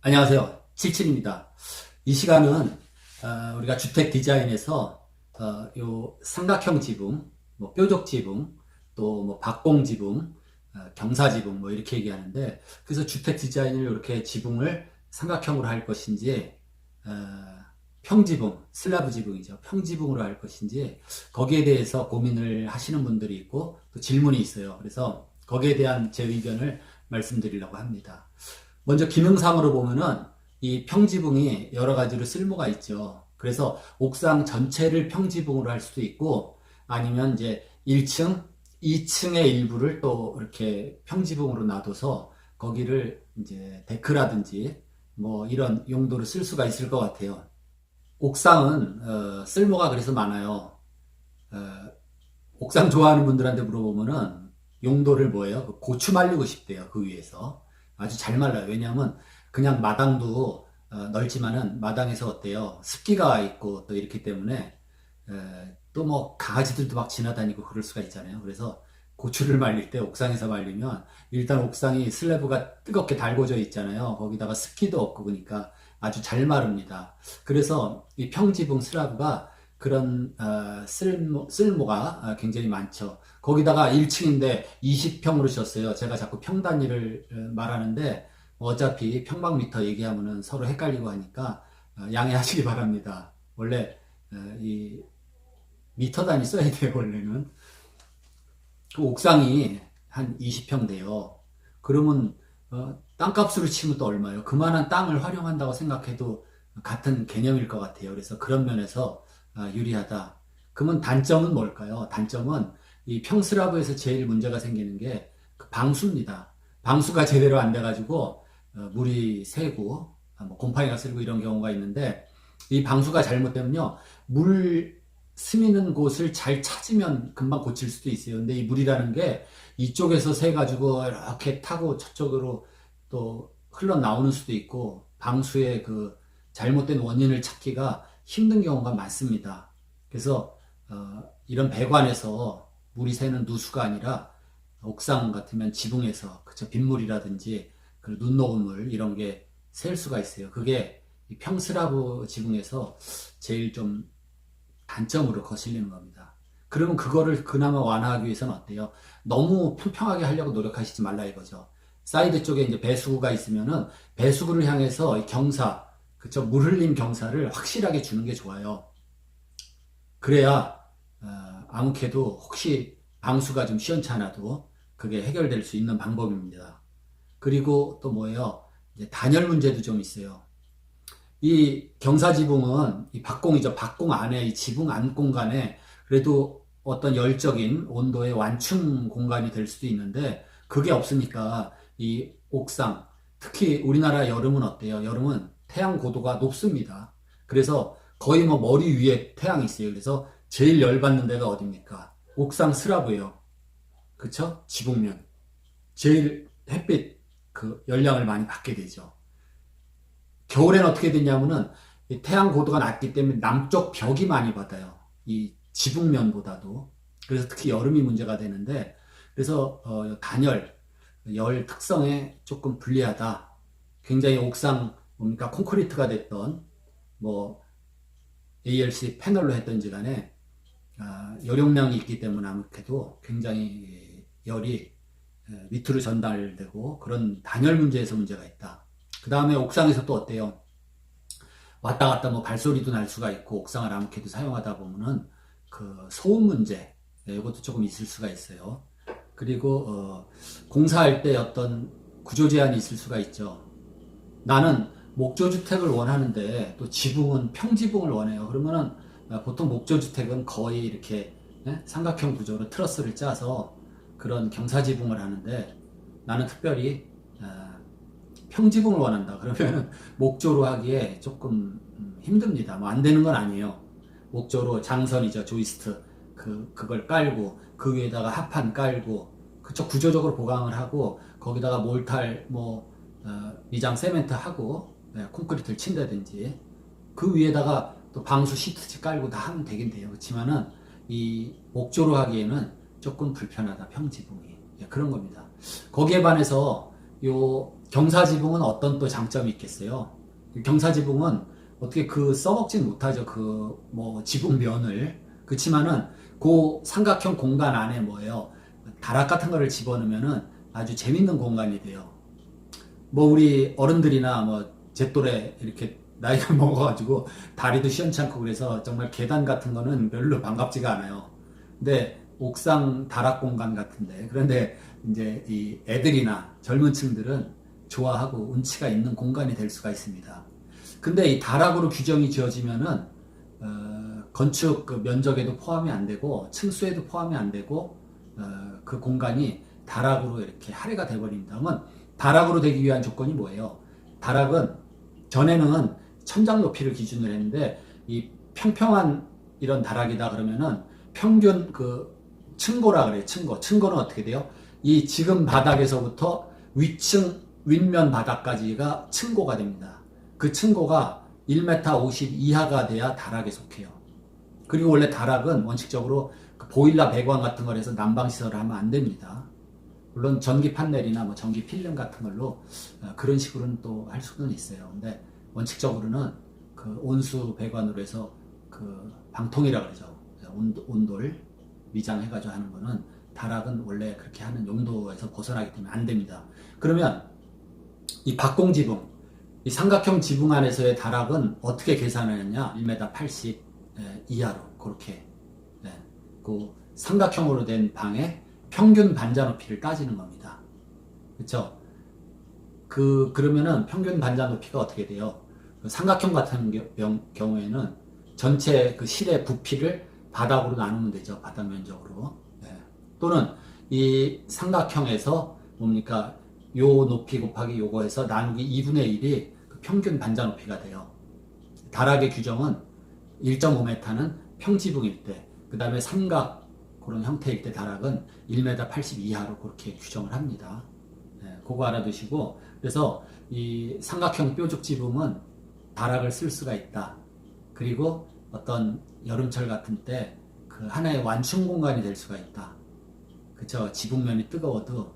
안녕하세요. 칠칠입니다. 이 시간은 우리가 주택 디자인에서 요 삼각형 지붕, 뭐 뾰족 지붕, 또 뭐 박공 지붕, 경사 지붕 뭐 이렇게 얘기하는데, 그래서 주택 디자인을 이렇게 지붕을 삼각형으로 할 것인지 어, 평지붕, 슬라브 지붕이죠. 평지붕으로 할 것인지 거기에 대해서 고민을 하시는 분들이 있고 또 질문이 있어요. 그래서 거기에 대한 제 의견을 말씀드리려고 합니다. 먼저 기능상으로 보면은 이 평지붕이 여러 가지로 쓸모가 있죠. 그래서 옥상 전체를 평지붕으로 할 수도 있고, 아니면 이제 1층, 2층의 일부를 또 이렇게 평지붕으로 놔둬서 거기를 이제 데크라든지 뭐 이런 용도로 쓸 수가 있을 것 같아요. 옥상은 쓸모가 그래서 많아요. 어, 옥상 좋아하는 분들한테 물어보면은 용도를 뭐예요? 그 고추 말리고 싶대요. 그 위에서. 아주 잘 말라요. 왜냐하면 그냥 마당도 넓지만은 마당에서 어때요? 습기가 있고 또 이렇기 때문에 또 뭐 강아지들도 막 지나다니고 그럴 수가 있잖아요. 그래서 고추를 말릴 때 옥상에서 말리면 일단 옥상이 슬래브가 뜨겁게 달궈져 있잖아요. 거기다가 습기도 없고 그러니까 아주 잘 마릅니다. 그래서 이 평지붕 슬래브가 그런 쓸모가 굉장히 많죠. 거기다가 1층인데 20평으로 셨어요. 제가 자꾸 평 단위를 말하는데 어차피 평방미터 얘기하면은 서로 헷갈리고 하니까 양해하시기 바랍니다. 원래 이 미터 단위 써야 돼요, 원래는. 그 옥상이 한 20평 돼요. 그러면 땅값으로 치면 또 얼마예요? 그만한 땅을 활용한다고 생각해도 같은 개념일 것 같아요. 그래서 그런 면에서 유리하다. 그러면 단점은 뭘까요? 단점은 이 평스라브에서 제일 문제가 생기는 게그 방수입니다. 방수가 제대로 안 돼가지고 물이 새고 뭐 곰팡이가 쓸고 이런 경우가 있는데, 이 방수가 잘못되면요, 물 스미는 곳을 잘 찾으면 금방 고칠 수도 있어요. 근데 이 물이라는 게 이쪽에서 새가지고 이렇게 타고 저쪽으로 또 흘러나오는 수도 있고, 방수의 그 잘못된 원인을 찾기가 힘든 경우가 많습니다. 그래서 이런 배관에서 물이 새는 누수가 아니라 옥상 같으면 지붕에서 그쵸, 빗물이라든지 그 눈 녹은 물 이런 게 셀 수가 있어요. 그게 이 평스라브 지붕에서 제일 좀 단점으로 거슬리는 겁니다. 그러면 그거를 그나마 완화하기 위해서는 어때요? 너무 평평하게 하려고 노력하시지 말라 이거죠. 사이드 쪽에 이제 배수구가 있으면은 배수구를 향해서 경사, 그쵸? 물 흘림 경사를 확실하게 주는 게 좋아요. 그래야 아무개도 혹시 방수가 좀 시원찮아도 그게 해결될 수 있는 방법입니다. 그리고 또 뭐예요? 이제 단열 문제도 좀 있어요. 이 경사지붕은 이 박공이죠. 박공 안에 이 지붕 안 공간에 그래도 어떤 열적인 온도의 완충 공간이 될 수도 있는데, 그게 없으니까 이 옥상, 특히 우리나라 여름은 어때요? 여름은 태양 고도가 높습니다. 그래서 거의 뭐 머리 위에 태양이 있어요. 그래서 제일 열받는 데가 어딥니까? 옥상 스라브예요. 그쵸? 지붕면. 제일 햇빛 그 열량을 많이 받게 되죠. 겨울엔 어떻게 되냐면은 태양 고도가 낮기 때문에 남쪽 벽이 많이 받아요. 이 지붕면보다도. 그래서 특히 여름이 문제가 되는데, 그래서 단열, 열 특성에 조금 불리하다. 굉장히 옥상 뭡니까 콘크리트가 됐던 뭐 ALC 패널로 했던지 간에 열용량이 있기 때문에 아무래도 굉장히 열이 밑으로 전달되고 그런 단열 문제에서 문제가 있다. 그 다음에 옥상에서 또 어때요? 왔다 갔다 뭐 발소리도 날 수가 있고, 옥상을 아무래도 사용하다 보면은 그 소음 문제, 이것도 조금 있을 수가 있어요. 그리고 공사할 때 어떤 구조 제한이 있을 수가 있죠. 나는 목조주택을 원하는데 또 지붕은 평지붕을 원해요. 그러면은 보통 목조주택은 거의 이렇게 삼각형 구조로 트러스를 짜서 그런 경사지붕을 하는데, 나는 특별히 평지붕을 원한다. 그러면 목조로 하기에 조금 힘듭니다. 뭐 안 되는 건 아니에요. 목조로 장선이죠. 조이스트. 그걸 깔고 그 위에다가 합판 깔고 그쪽 구조적으로 보강을 하고 거기다가 몰탈 미장 세멘트 하고 콘크리트를 친다든지 그 위에다가 또 방수 시트지 깔고 다 하면 되긴 돼요. 그렇지만은 이 목조로 하기에는 조금 불편하다. 평지붕이. 그런 겁니다. 거기에 반해서 요 경사지붕은 어떤 또 장점이 있겠어요? 경사지붕은 어떻게 그 써먹진 못하죠. 그 뭐 지붕면을. 그렇지만은 그 삼각형 공간 안에 뭐예요? 다락 같은 거를 집어넣으면은 아주 재밌는 공간이 돼요. 뭐 우리 어른들이나 뭐 제 또래 이렇게 나이가 먹어가지고 다리도 시원찮고 그래서 정말 계단 같은 거는 별로 반갑지가 않아요. 근데 옥상 다락 공간 같은데 그런데 이제 이 애들이나 젊은 층들은 좋아하고 운치가 있는 공간이 될 수가 있습니다. 근데 이 다락으로 규정이 지어지면은 건축 그 면적에도 포함이 안 되고 층수에도 포함이 안 되고 그 공간이 다락으로 이렇게 할애가 돼버립니다. 그러면 다락으로 되기 위한 조건이 뭐예요? 다락은 전에는 천장 높이를 기준으로 했는데 이 평평한 이런 다락이다 그러면은 평균 그 층고라 그래요. 층고는 어떻게 돼요? 이 지금 바닥에서부터 위층 윗면 바닥까지가 층고가 됩니다. 그 층고가 1m 50 이하가 돼야 다락에 속해요. 그리고 원래 다락은 원칙적으로 그 보일러 배관 같은 걸 해서 난방시설을 하면 안 됩니다. 물론 전기 판넬이나 뭐 전기 필름 같은 걸로 그런 식으로는 또 할 수는 있어요. 근데 원칙적으로는 그 온수 배관으로 해서 그 방통이라 그러죠. 온돌 미장해가지고 하는 거는 다락은 원래 그렇게 하는 용도에서 벗어나기 때문에 안 됩니다. 그러면 이 박공지붕, 이 삼각형 지붕 안에서의 다락은 어떻게 계산하느냐? 1m 80 이하로 그렇게 그 삼각형으로 된 방의 평균 반자 높이를 따지는 겁니다. 그렇죠? 그러면은 평균 반자 높이가 어떻게 돼요? 그 삼각형 같은 경우에는 전체 그 실의 부피를 바닥으로 나누면 되죠. 바닥 면적으로. 또는 이 삼각형에서 뭡니까? 요 높이 곱하기 요거 해서 나누기 2분의 1이 그 평균 반자 높이가 돼요. 다락의 규정은 1.5m는 평지붕일 때, 그 다음에 삼각 그런 형태일 때 다락은 1m 80 이하로 그렇게 규정을 합니다. 그거 알아두시고, 그래서 이 삼각형 뾰족 지붕은 다락을 쓸 수가 있다. 그리고 어떤 여름철 같은 때 그 하나의 완충 공간이 될 수가 있다. 그쵸? 지붕면이 뜨거워도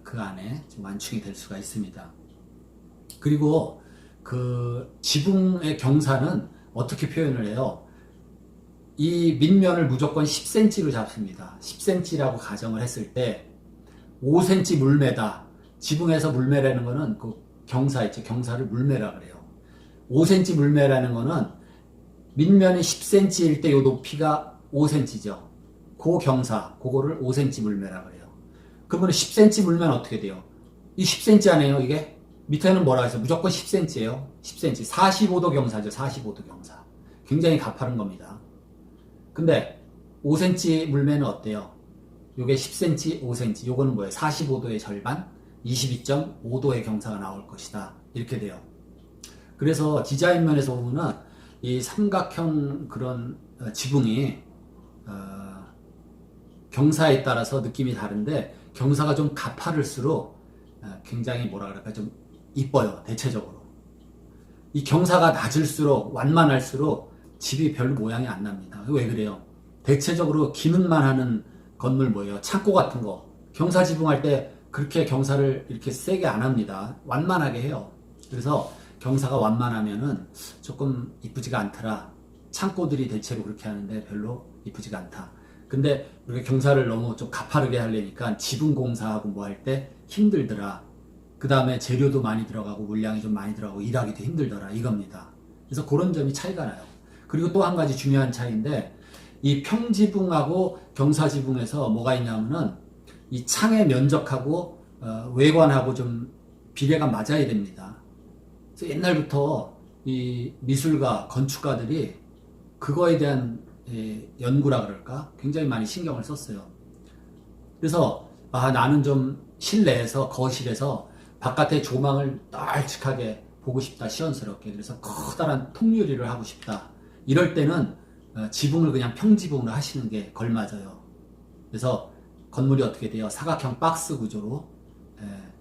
그 안에 좀 완충이 될 수가 있습니다. 그리고 그 지붕의 경사는 어떻게 표현을 해요? 이 밑면을 무조건 10cm로 잡습니다. 10cm라고 가정을 했을 때 5cm 물매다. 지붕에서 물매라는 거는 그 경사 있죠. 경사를 물매라 그래요. 5cm 물매라는 거는 밑면이 10cm일 때 이 높이가 5cm죠. 그 경사, 그거를 5cm 물매라 그래요. 그러면 10cm 물면 어떻게 돼요? 이 10cm 아니에요, 이게? 밑에는 뭐라 해서 무조건 10cm예요. 10cm. 45도 경사죠. 45도 경사. 굉장히 가파른 겁니다. 근데 5cm 물매는 어때요? 요게 10cm, 5cm. 요거는 뭐예요? 45도의 절반, 22.5도의 경사가 나올 것이다. 이렇게 돼요. 그래서 디자인 면에서 보면은 이 삼각형 그런 지붕이 경사에 따라서 느낌이 다른데 경사가 좀 가파를수록 굉장히 뭐라 그럴까 좀 이뻐요. 대체적으로 이 경사가 낮을수록 완만할수록 집이 별로 모양이 안 납니다. 왜 그래요? 대체적으로 기능만 하는 건물 뭐예요? 창고 같은 거 경사 지붕할 때 그렇게 경사를 이렇게 세게 안 합니다. 완만하게 해요. 그래서 경사가 완만하면은 조금 이쁘지가 않더라. 창고들이 대체로 그렇게 하는데 별로 이쁘지가 않다. 근데 우리가 경사를 너무 좀 가파르게 하려니까 지붕 공사하고 뭐 할 때 힘들더라. 그 다음에 재료도 많이 들어가고 물량이 좀 많이 들어가고 일하기도 힘들더라. 이겁니다. 그래서 그런 점이 차이가 나요. 그리고 또 한 가지 중요한 차이인데 이 평지붕하고 경사지붕에서 뭐가 있냐면은 이 창의 면적하고 외관하고 좀 비례가 맞아야 됩니다. 그래서 옛날부터 이 미술가, 건축가들이 그거에 대한 연구라 그럴까? 굉장히 많이 신경을 썼어요. 그래서 나는 좀 실내에서 거실에서 바깥에 조망을 널찍하게 보고 싶다. 시원스럽게. 그래서 커다란 통유리를 하고 싶다. 이럴 때는 지붕을 그냥 평지붕으로 하시는 게 걸맞아요. 그래서 건물이 어떻게 돼요? 사각형 박스 구조로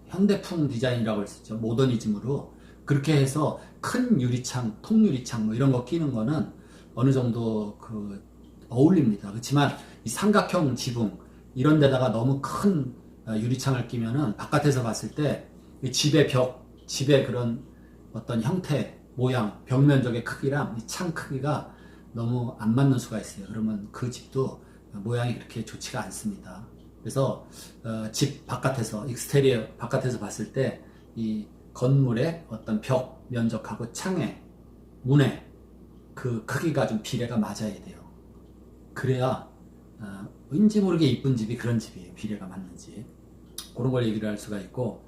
현대풍 디자인이라고 할 수 있죠. 모더니즘으로 그렇게 해서 큰 유리창, 통유리창 뭐 이런 거 끼는 거는 어느 정도 그 어울립니다. 그렇지만 이 삼각형 지붕 이런 데다가 너무 큰 유리창을 끼면은 바깥에서 봤을 때 이 집의 벽, 집의 그런 어떤 형태, 모양, 벽 면적의 크기랑 이 창 크기가 너무 안 맞는 수가 있어요. 그러면 그 집도 모양이 그렇게 좋지가 않습니다. 그래서 집 바깥에서 익스테리어 바깥에서 봤을 때 이 건물의 어떤 벽 면적하고 창의 문의 그 크기가 좀 비례가 맞아야 돼요. 그래야 왠지 모르게 이쁜 집이 그런 집이에요. 비례가 맞는 집. 그런 걸 얘기를 할 수가 있고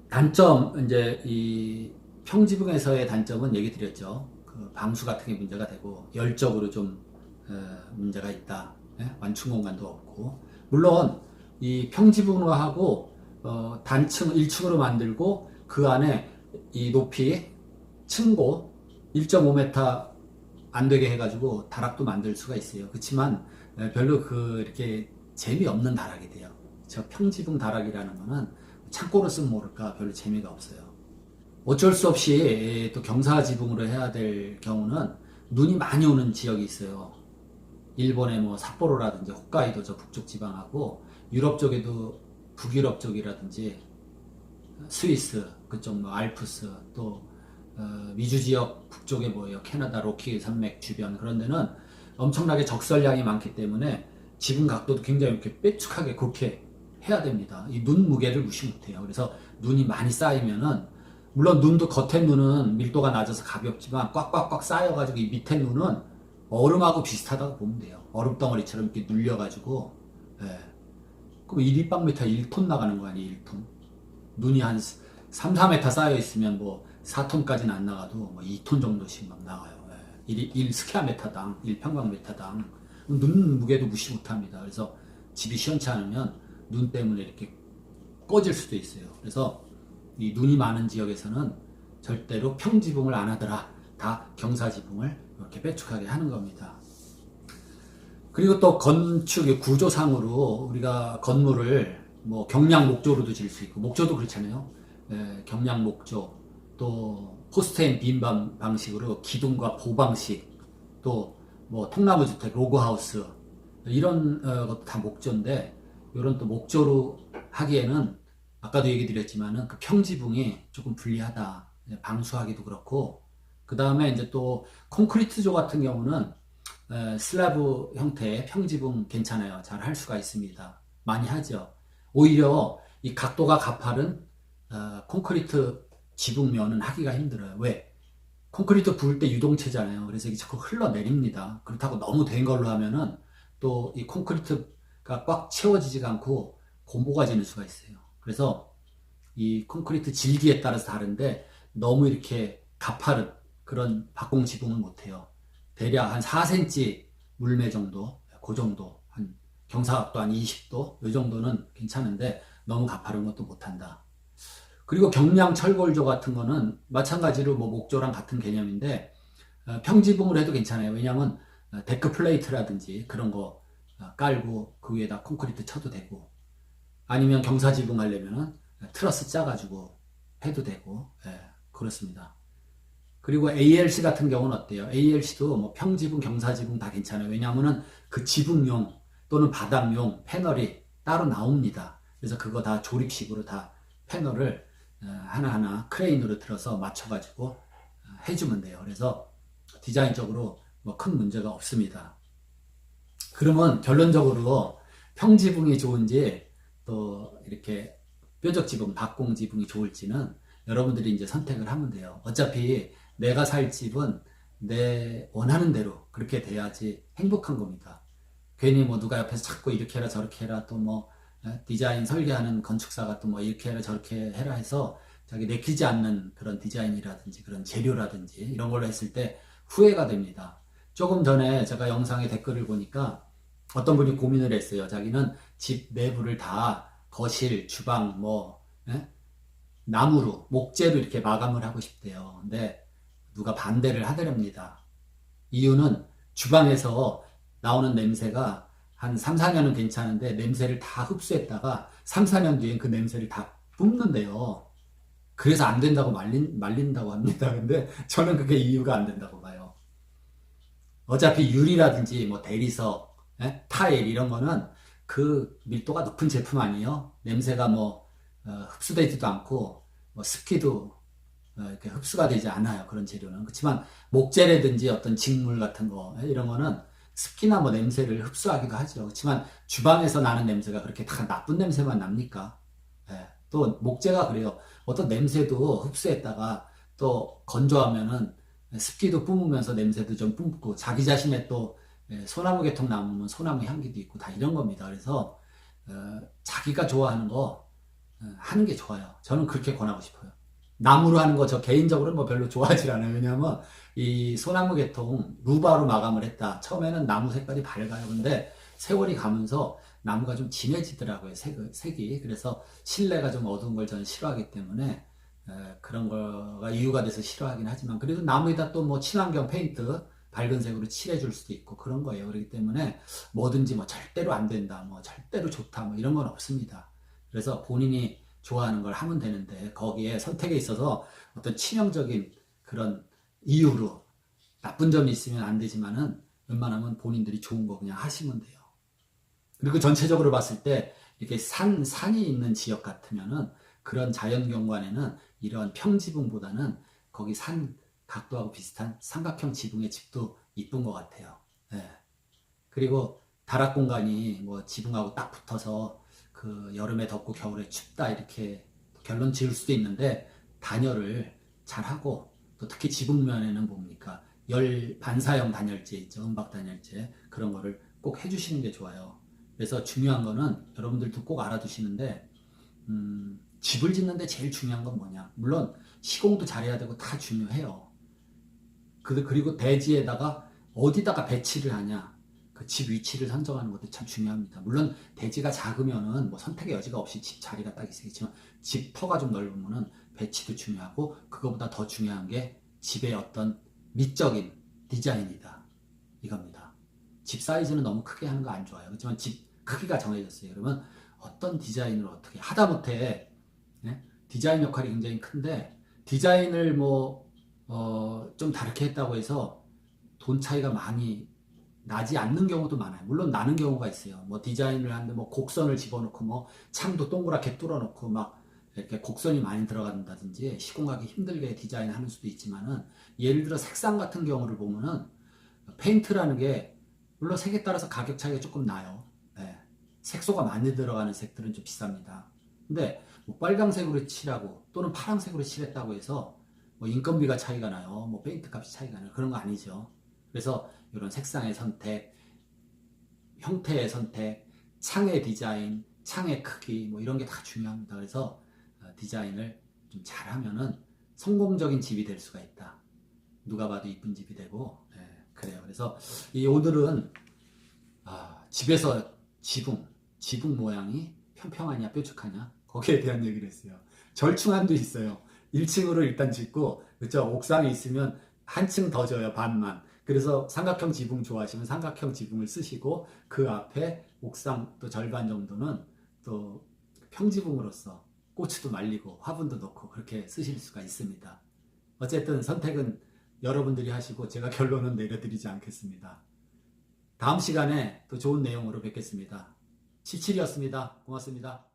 단점 이제 이 평지붕에서의 단점은 얘기 드렸죠. 그 방수 같은 게 문제가 되고 열적으로 좀 문제가 있다. 예? 완충 공간도 없고 물론 이 평지붕으로 하고 단층 1층으로 만들고 그 안에 이 높이 층고 1.5m 안 되게 해가지고 다락도 만들 수가 있어요. 그렇지만 별로 이렇게 재미없는 다락이 돼요. 저 평지붕 다락이라는 거는 창고로 쓰면 모를까 별로 재미가 없어요. 어쩔 수 없이 또 경사지붕으로 해야 될 경우는 눈이 많이 오는 지역이 있어요. 일본의 뭐 삿포로라든지 홋카이도 저 북쪽 지방하고 유럽 쪽에도 북유럽 쪽이라든지 스위스 그쪽 뭐 알프스 또 미주 지역 북쪽에 뭐예요 캐나다 로키 산맥 주변 그런 데는 엄청나게 적설량이 많기 때문에 지붕 각도도 굉장히 이렇게 빼쭉하게 그렇게 해야 됩니다. 이 눈 무게를 무시 못해요. 그래서 눈이 많이 쌓이면은 물론 눈도 겉에 눈은 밀도가 낮아서 가볍지만 꽉꽉꽉 쌓여가지고 이 밑에 눈은 얼음하고 비슷하다고 보면 돼요. 얼음 덩어리처럼 이렇게 눌려가지고 예. 그럼 1立方미터 1톤 나가는 거 아니에요. 1톤 눈이 한 3, 4m 쌓여 있으면 뭐 4톤까지는 안 나가도 뭐 2톤 정도씩 막 나가요. 예. 1 스퀘어미터당 1평방미터당 눈 무게도 무시 못합니다. 그래서 집이 시원치 않으면 눈 때문에 이렇게 꺼질 수도 있어요. 그래서 이 눈이 많은 지역에서는 절대로 평지붕을 안 하더라. 다 경사지붕을 이렇게 빼쭉하게 하는 겁니다. 그리고 또 건축의 구조상으로 우리가 건물을 뭐 경량 목조로도 질 수 있고 목조도 그렇잖아요. 경량 목조 또 포스트앤 빔 방식으로 기둥과 보 방식 또 뭐 통나무 주택 로그하우스 이런 것도 다 목조인데 이런 또 목조로 하기에는 아까도 얘기 드렸지만은 그 평지붕이 조금 불리하다. 방수하기도 그렇고 그 다음에 이제 또 콘크리트조 같은 경우는 슬라브 형태의 평지붕 괜찮아요. 잘 할 수가 있습니다. 많이 하죠. 오히려 이 각도가 가파른 콘크리트 지붕면은 하기가 힘들어요. 왜? 콘크리트 부을 때 유동체잖아요. 그래서 이게 자꾸 흘러내립니다. 그렇다고 너무 된 걸로 하면은 또 이 콘크리트가 꽉 채워지지가 않고 고무가 지는 수가 있어요. 그래서 이 콘크리트 질기에 따라서 다른데 너무 이렇게 가파른 그런 박공 지붕은 못해요. 대략 한 4cm 물매 정도, 그 정도, 한 경사각도 한 20도, 이 정도는 괜찮은데 너무 가파른 것도 못한다. 그리고 경량 철골조 같은 거는 마찬가지로 뭐 목조랑 같은 개념인데 평지붕으로 해도 괜찮아요. 왜냐하면 데크 플레이트라든지 그런 거 깔고 그 위에다 콘크리트 쳐도 되고 아니면 경사지붕 하려면은 트러스 짜가지고 해도 되고 그렇습니다. 그리고 ALC 같은 경우는 어때요? ALC도 뭐 평지붕, 경사지붕 다 괜찮아요. 왜냐하면은 그 지붕용 또는 바닥용 패널이 따로 나옵니다. 그래서 그거 다 조립식으로 다 패널을 하나하나 크레인으로 들어서 맞춰가지고 해주면 돼요. 그래서 디자인적으로 뭐 큰 문제가 없습니다. 그러면 결론적으로 평지붕이 좋은지 또 이렇게 뾰족지붕, 박공지붕이 좋을지는 여러분들이 이제 선택을 하면 돼요. 어차피 내가 살 집은 내 원하는 대로 그렇게 돼야지 행복한 겁니다. 괜히 뭐 누가 옆에서 자꾸 이렇게 해라 저렇게 해라 또 뭐 디자인 설계하는 건축사가 또 뭐 이렇게 해라 저렇게 해라 해서 자기 내키지 않는 그런 디자인이라든지 그런 재료라든지 이런 걸로 했을 때 후회가 됩니다. 조금 전에 제가 영상에 댓글을 보니까 어떤 분이 고민을 했어요. 자기는 집 내부를 다 거실, 주방, 뭐 나무로, 목재로 이렇게 마감을 하고 싶대요. 근데 누가 반대를 하더랍니다. 이유는 주방에서 나오는 냄새가 한 3, 4년은 괜찮은데 냄새를 다 흡수했다가 3, 4년 뒤엔 그 냄새를 다 뿜는데요. 그래서 안 된다고 말린다고 합니다. 근데 저는 그게 이유가 안 된다고 봐요. 어차피 유리라든지 뭐 대리석, 타일 이런 거는 그 밀도가 높은 제품 아니에요? 냄새가 뭐 흡수되지도 않고 뭐 습기도 이렇게 흡수가 되지 않아요. 그런 재료는. 그렇지만 목재라든지 어떤 직물 같은 거 이런 거는 습기나 뭐 냄새를 흡수하기도 하죠. 그렇지만 주방에서 나는 냄새가 그렇게 다 나쁜 냄새만 납니까? 예. 또 목재가 그래요. 어떤 냄새도 흡수했다가 또 건조하면은 습기도 뿜으면서 냄새도 좀 뿜고 자기 자신의 또 소나무 계통 나무면 소나무 향기도 있고 다 이런 겁니다. 그래서 자기가 좋아하는 거 하는 게 좋아요. 저는 그렇게 권하고 싶어요. 나무로 하는 거 저 개인적으로는 뭐 별로 좋아하지 않아요. 왜냐하면 이 소나무 계통 루바로 마감을 했다. 처음에는 나무 색깔이 밝아요. 근데 세월이 가면서 나무가 좀 진해지더라고요. 색이. 그래서 실내가 좀 어두운 걸 저는 싫어하기 때문에 그런 거가 이유가 돼서 싫어하긴 하지만 그래도 나무에다 또 뭐 친환경 페인트 밝은 색으로 칠해줄 수도 있고 그런 거예요. 그렇기 때문에 뭐든지 뭐 절대로 안 된다, 뭐 절대로 좋다, 뭐 이런 건 없습니다. 그래서 본인이 좋아하는 걸 하면 되는데 거기에 선택에 있어서 어떤 치명적인 그런 이유로 나쁜 점이 있으면 안 되지만은 웬만하면 본인들이 좋은 거 그냥 하시면 돼요. 그리고 전체적으로 봤을 때 이렇게 산이 있는 지역 같으면은 그런 자연 경관에는 이런 평지붕보다는 거기 산 각도하고 비슷한 삼각형 지붕의 집도 이쁜 것 같아요. 예. 그리고 다락 공간이 뭐 지붕하고 딱 붙어서 그 여름에 덥고 겨울에 춥다 이렇게 결론 지을 수도 있는데 단열을 잘 하고 또 특히 지붕면에는 뭡니까 열 반사형 단열재 있죠. 은박 단열재 그런 거를 꼭 해주시는 게 좋아요. 그래서 중요한 거는 여러분들도 꼭 알아두시는데 집을 짓는데 제일 중요한 건 뭐냐? 물론 시공도 잘해야 되고 다 중요해요. 그리고 대지에다가 어디다가 배치를 하냐? 그 집 위치를 선정하는 것도 참 중요합니다. 물론 대지가 작으면은 뭐 선택의 여지가 없이 집 자리가 딱 있겠지만 집 터가 좀 넓으면은 배치도 중요하고 그거보다 더 중요한 게 집의 어떤 미적인 디자인이다. 이겁니다. 집 사이즈는 너무 크게 하는 거 안 좋아요. 그렇지만 집 크기가 정해졌어요. 그러면 어떤 디자인을 어떻게 하다못해 디자인 역할이 굉장히 큰데 디자인을 좀 다르게 했다고 해서 돈 차이가 많이 나지 않는 경우도 많아요. 물론 나는 경우가 있어요. 뭐 디자인을 하는데 뭐 곡선을 집어넣고 뭐 창도 동그랗게 뚫어놓고 막 이렇게 곡선이 많이 들어간다든지 시공하기 힘들게 디자인하는 수도 있지만은 예를 들어 색상 같은 경우를 보면은 페인트라는 게 물론 색에 따라서 가격 차이가 조금 나요. 네. 색소가 많이 들어가는 색들은 좀 비쌉니다. 근데 뭐 빨강색으로 칠하고 또는 파란색으로 칠했다고 해서 뭐 인건비가 차이가 나요. 뭐 페인트 값이 차이가 나요. 그런 거 아니죠. 그래서 이런 색상의 선택, 형태의 선택, 창의 디자인, 창의 크기 뭐 이런 게 다 중요합니다. 그래서 디자인을 좀 잘하면은 성공적인 집이 될 수가 있다. 누가 봐도 이쁜 집이 되고 그래요. 그래서 이 오늘은 집에서 지붕 모양이 평평하냐 뾰족하냐 거기에 대한 얘기를 했어요. 절충안도 있어요. 1층으로 일단 짓고 그렇죠. 옥상에 있으면 한 층 더 져요. 반만. 그래서 삼각형 지붕 좋아하시면 삼각형 지붕을 쓰시고 그 앞에 옥상 또 절반 정도는 또 평지붕으로서 고추도 말리고 화분도 넣고 그렇게 쓰실 수가 있습니다. 어쨌든 선택은 여러분들이 하시고 제가 결론은 내려드리지 않겠습니다. 다음 시간에 또 좋은 내용으로 뵙겠습니다. 77이었습니다. 고맙습니다.